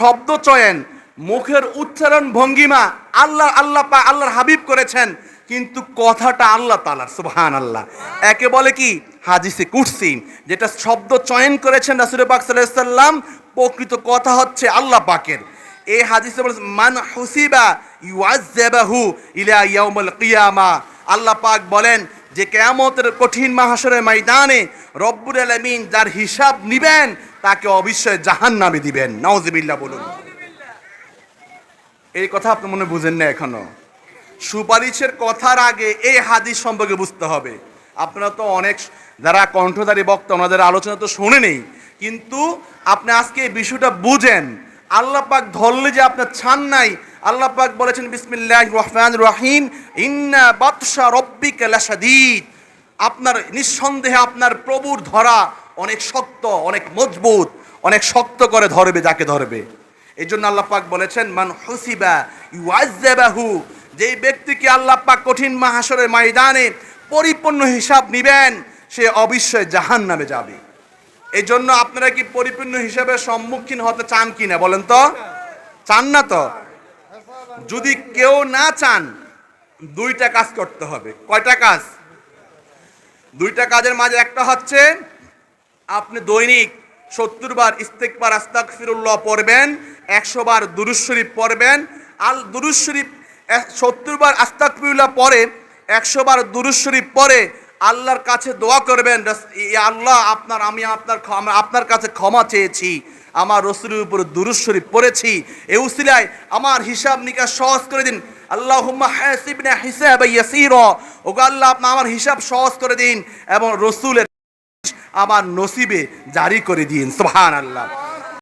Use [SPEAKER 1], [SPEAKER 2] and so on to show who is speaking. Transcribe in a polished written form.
[SPEAKER 1] শব্দ চয়ন, মুখের উচ্চারণ ভঙ্গিমা আল্লাহর হাবিব করেছেন, কিন্তু কথাটা আল্লাহ তাআলার। সুবহানাল্লাহ। একে বলে কি হাদিসে কুরসি, যেটা শব্দ চয়ন করেছেন রাসূল পাক সাল্লাল্লাহু আলাইহি সাল্লাম, প্রকৃত কথা হচ্ছে আল্লাহ পাকের। এই হাদিসে বলেছে মান হুসিবা ইউআযযাবাহু ইলা ইয়াউমিল কিয়ামা। আল্লাহ পাক বলেন যে কিয়ামতের কঠিন মাহশরের ময়দানে রব্বুল আলামিন যার হিসাব নিবেন তাকে অবশ্যই জাহান্নামে দিবেন। নাউযুবিল্লাহ বলুন। এই কথা আপনি মনে বুঝেন না এখনো। সুপারিশের কথার আগে এই হাদিস সম্পর্কে বুঝতে হবে। আপনারা তো অনেক যারা কণ্ঠধারী বক্তা ওনাদের আলোচনা তো শুনেনি, কিন্তু আপনি আজকে এই বিষয়টা বুঝেন। আল্লাহ পাক ধরলে যে আপনার ছান নাই। আল্লাহ পাক বলেছেন বিসমিল্লাহির রহমানির রহিম, ইন্না বাতশা রব্বিকা লাশাদীদ। আপনার নিঃসন্দেহে আপনার প্রভুর ধরা অনেক শক্ত, অনেক মজবুত, অনেক শক্ত করে ধরবে যাকে ধরবে। এই জন্য আল্লাহ পাক বলেছেন মান হুসিবা ইউআযযাবাহু, যেই ব্যক্তিকে আল্লাহ পাক কঠিন মাহশরের ময়দানে পরিপূর্ণ হিসাব নিবেন সে অবশ্যই জাহান্নামে যাবে। এই জন্য আপনারা কি পরিপূর্ণ হিসাবের সম্মুখীন হতে চান কিনা বলেন তো? চান না তো? যদি কেউ না চান, দুইটা কাজ করতে হবে। কয়টা কাজ? দুইটা কাজের মাঝে একটা হচ্ছে আপনি দৈনিক 70 বার ইস্তিগফার আস্তাগফিরুল্লাহ পড়বেন, 100 বার দুরূদ শরীফ পড়বেন। আল দুরূদ শরীফ 70 বার আস্তাগফিরুল্লাহ পড়ে 100 বার দুরূদ শরীফ পড়ে আল্লাহর কাছে দোয়া করবেন, ইয়া আল্লাহ আমি আপনার কাছে ক্ষমা চেয়েছি, আমার রাসূলের উপর দুরূদ শরীফ পড়েছি, এই উসিলায় আমার হিসাব নিকাশ সহজ করে দিন। আল্লাহুম্মা হাসিবনা হিসাবান ইয়াসীরা, ওগো আল্লাহ আপনি আমার হিসাব সহজ করে দিন এবং রাসূলের আমার নসিবে জারি করে দিন। সুবহানাল্লাহ।